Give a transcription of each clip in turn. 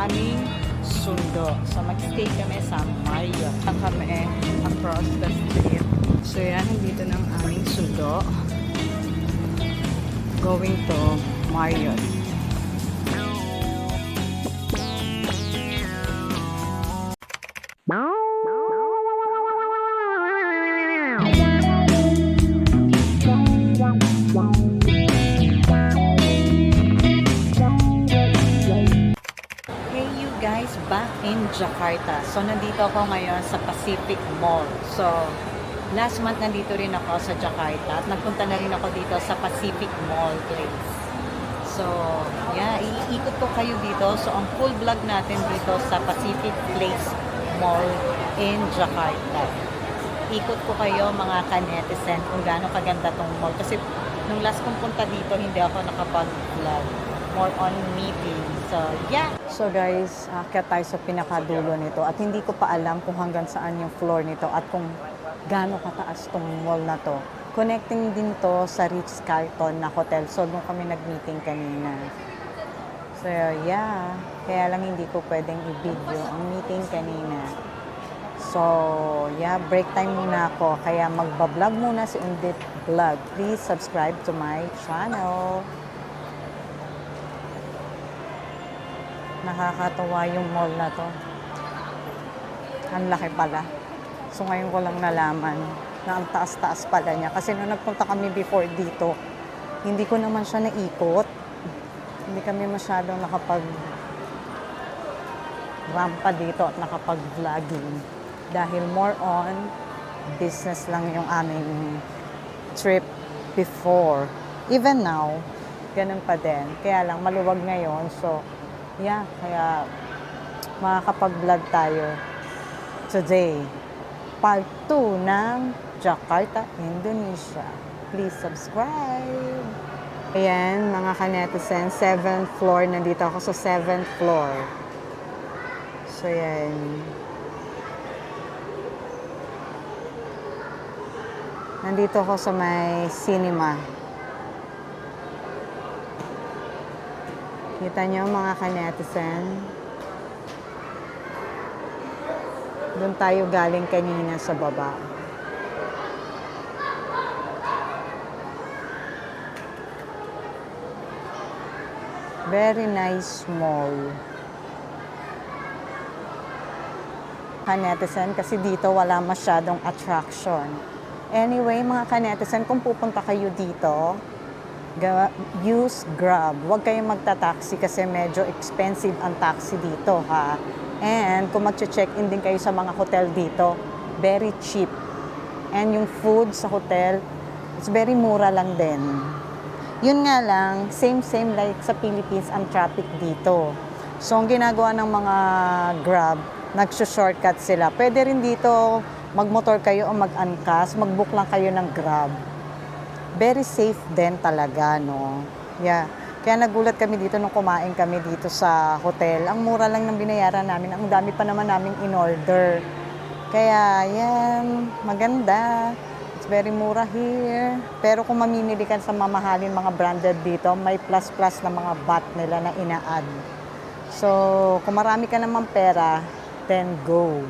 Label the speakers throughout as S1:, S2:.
S1: aming sundo. So, mag-stay kami sa Marriott. Kami across the street. So, yan. Nandito ng aming sundo. Going to Marriott. Guys, back in Jakarta. So, nandito ako ngayon sa Pacific Mall. So, last month nandito rin ako sa Jakarta at nagpunta na rin ako dito sa Pacific Mall place. So, yeah, iikot ko kayo dito. So, ang full vlog natin dito sa Pacific Place Mall in Jakarta. Ikot ko kayo mga ka-netizen kung gaano kaganda tong mall. Kasi, nung last kong punta dito, hindi ako nakapag-vlog. More on meeting. So, yeah. So guys, kaya tayo sa pinakadulo nito at hindi ko pa alam kung hanggang saan yung floor nito at kung gaano kataas tong mall na to. Connecting din to sa Ritz-Carlton na hotel. So, doon kami nag-meeting kanina. So, yeah. Kaya lang hindi ko pwedeng i-video ang meeting kanina. So, yeah, break time muna ako. Kaya magbablog muna si Undit Vlog. Please subscribe to my channel. Nakakatawa yung mall na to. Ang laki pala. So ngayon ko lang nalaman na ang taas-taas pala niya. Kasi nung nagpunta kami before dito, hindi ko naman siya naikot. Hindi kami masyadong nakapag-rampa dito at nakapag-vlogging. Dahil more on business lang yung aming trip before. Even now, ganun pa din. Kaya lang maluwag ngayon. So, yeah, kaya makakapag-vlog tayo today. Part 2 ng Jakarta, Indonesia. Please subscribe. Ayan, mga ka-netizen, 7th floor. Nandito ako sa 7th floor. So, yan. Nandito ako sa may cinema. Kita nyo mga ka-netizen. Doon tayo galing kanina sa baba. Very nice mall. Ka-netizen, kasi dito wala masyadong attraction. Anyway, mga ka-netizen, kung pupunta kayo dito, use Grab. Huwag kayong magta-taxi kasi medyo expensive ang taxi dito, ha. And kung mag-check-in din kayo sa mga hotel dito, very cheap. And yung food sa hotel, it's very mura lang din. Yun nga lang, same like sa Philippines ang traffic dito. So, ang ginagawa ng mga Grab, nagsushortcut sila. Pwede rin dito magmotor kayo o mag-angkas, mag-book lang kayo ng Grab. Very safe din talaga, no? Yeah. Kaya nagulat kami dito nung kumain kami dito sa hotel. Ang mura lang ng binayaran namin. Ang dami pa naman naming in-order. Kaya, yan. Maganda. It's very mura here. Pero kung mamimili ka sa mamahalin mga branded dito, may plus-plus na mga VAT nila na ina-add. So, kung marami ka naman pera, then go.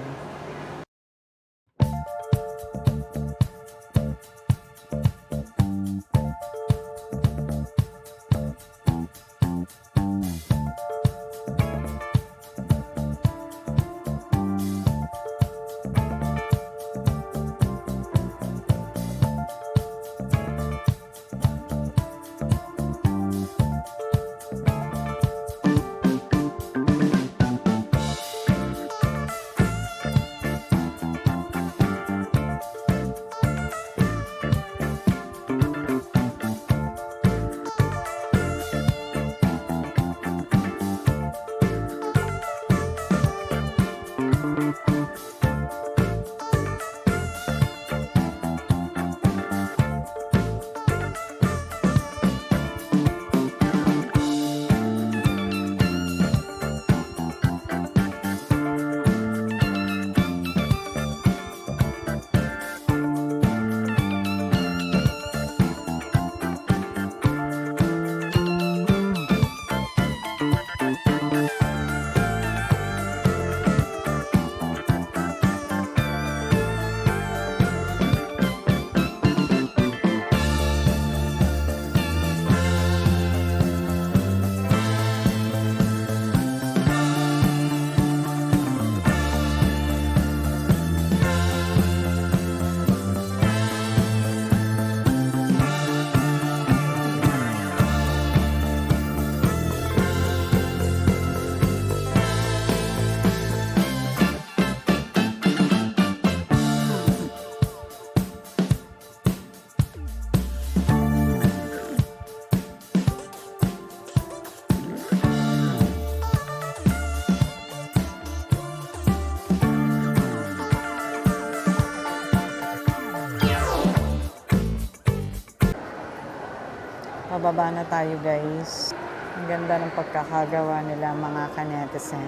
S1: Pababa na tayo guys. Ang ganda ng pagkakagawa nila mga kanetizen.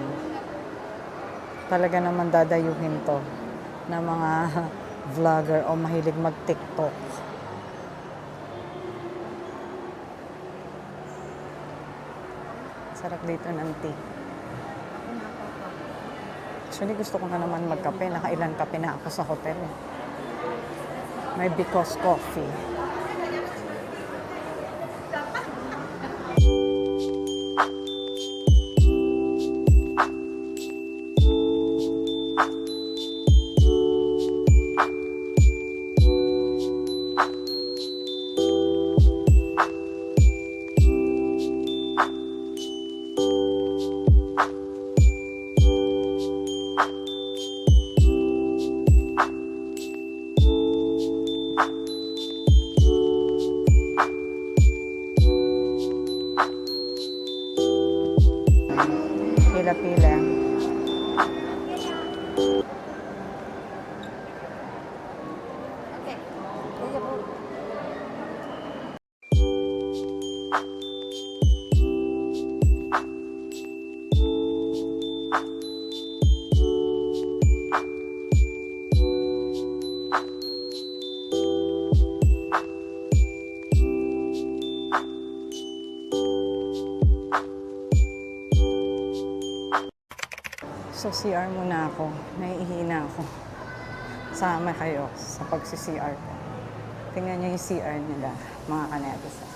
S1: Talaga naman dadayuhin to ng mga vlogger o mahilig mag-TikTok. Sarap dito ng tea. Actually, gusto ko na naman magkape. Nakailan kape na ako sa hotel. May Because Coffee. Pila-pila. So, CR muna ako. Naiihina ako. Sama kayo sa pagsi-CR ko. Tingnan niyo yung CR nila, mga kanetizen.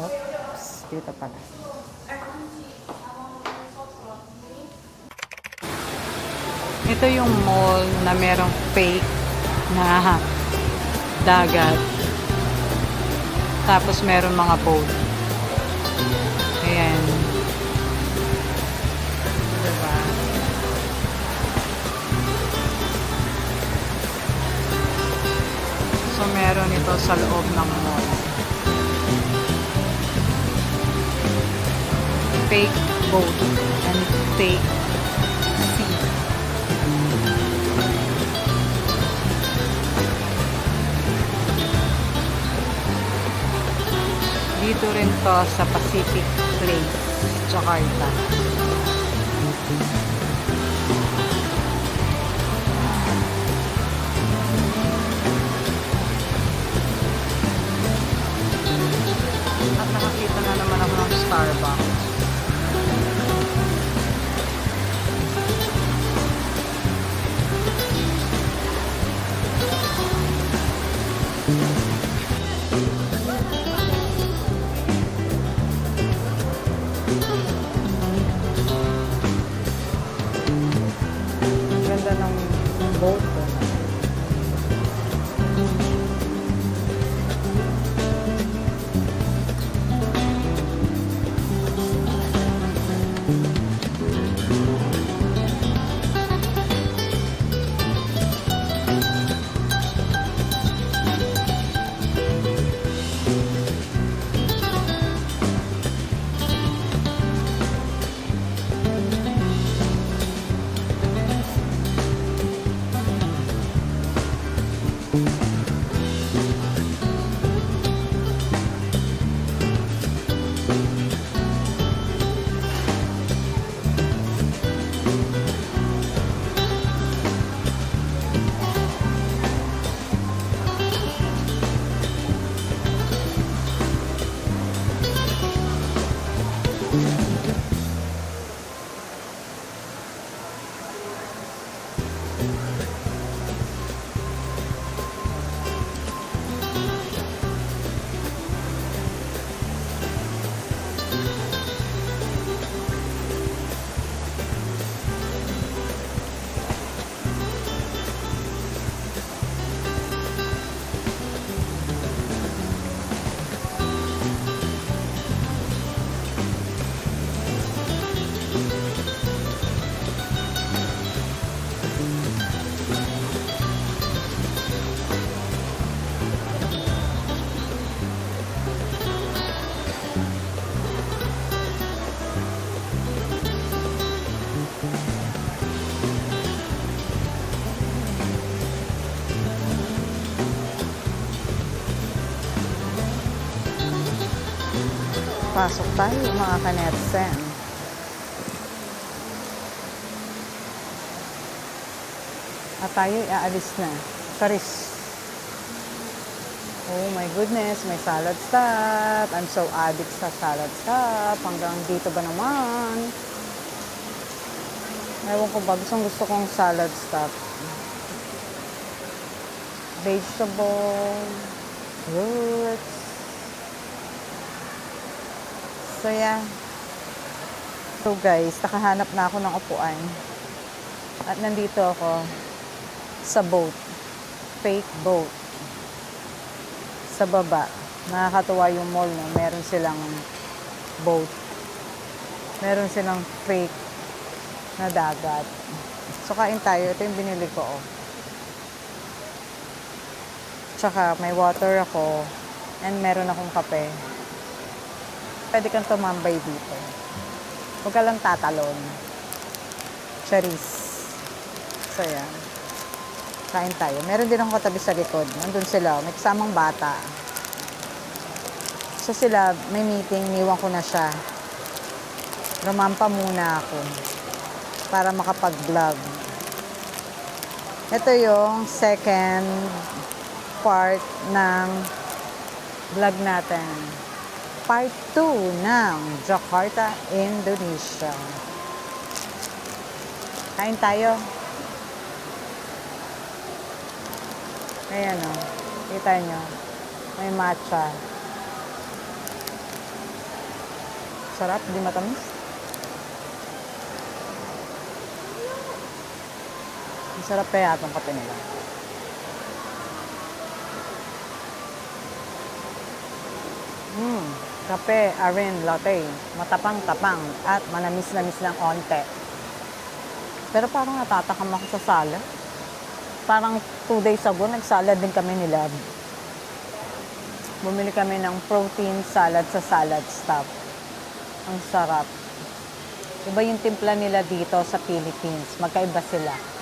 S1: Oops, dito pala. Ito yung mall na merong fake na dagat. Tapos meron mga boat. Ayan. Diba? So, meron ito sa loob ng mall. Fake boat and fake sea. Dito rin to sa Pacific Place, Jakarta. At nakakita na naman ako ng Starbucks. Ganda ng boat ko. Pasok tayo mga kanetsen. At tayo aalis na. Charis. Oh my goodness, may salad stop. I'm so addict sa salad stop. Hanggang dito ba naman? Ewan ko ba, gusto kong salad stop. Vegetable, fruits. So yeah. So guys, nakahanap na ako ng upuan. At nandito ako sa boat. Fake boat. Sa baba. Nakakatuwa yung mall, no? Meron silang boat. Meron silang fake na dagat. So kain tayo. Ito yung binili ko, oh. Tsaka may water ako. And meron akong kape. Pwede kang tumambay dito. Huwag ka lang tatalon. Charis. So yan. Kain tayo. Meron din akong katabi sa likod. Nandun sila. May kasamang bata. So sila, may meeting. Niwan ko na siya. Rumampa muna ako. Para makapag-vlog. Ito yung second part ng vlog natin. Part 2 ng Jakarta, Indonesia. Kain tayo. Ayan o. Kita nyo. May matcha. Sarap. Di matamis. Masarap kaya itong kape nila. Kape, arin, latte. Matapang-tapang at manamis-namis ng onte. Pero parang natatakam ako sa salad. Parang 2 days ago, nagsalad din kami nila. Bumili kami ng protein salad sa Salad Stop. Ang sarap. Iba yung timpla nila dito sa Philippines. Magkaiba sila.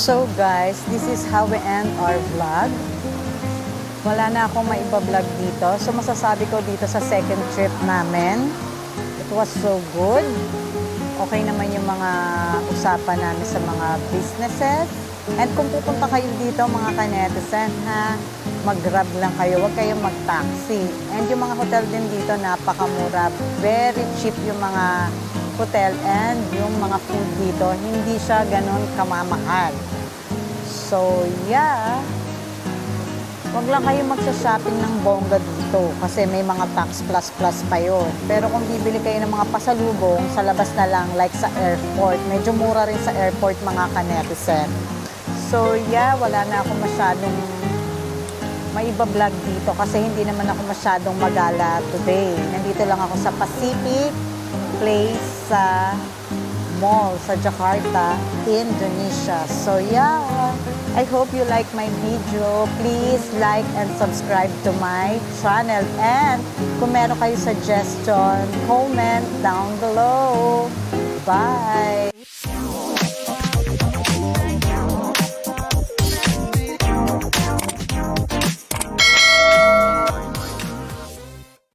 S1: So guys, this is how we end our vlog. Wala na akong maiba-vlog dito. So masasabi ko dito sa second trip namin, it was so good. Okay naman yung mga usapan namin sa mga businesses. And kung pupunta kayo dito mga kanetizen, ha, mag-grab lang kayo. Huwag kayong mag-taxi. And yung mga hotel din dito, napakamura. Very cheap yung mga hotel and yung mga food dito. Hindi siya ganun kamamahal. So, yeah. Huwag lang kayo magsa-shopping ng bongga dito kasi may mga tax plus pa yun. Pero kung bibili kayo ng mga pasalubong, sa labas na lang, like sa airport. Medyo mura rin sa airport mga kanetizen. So, yeah, wala na ako masyadong maiba-vlog dito kasi hindi naman ako masyadong magala today. Nandito lang ako sa Pacific Place sa mall sa Jakarta, Indonesia. So, yeah. I hope you like my video. Please like and subscribe to my channel. And kung meron kayo suggestion, comment down below. Bye!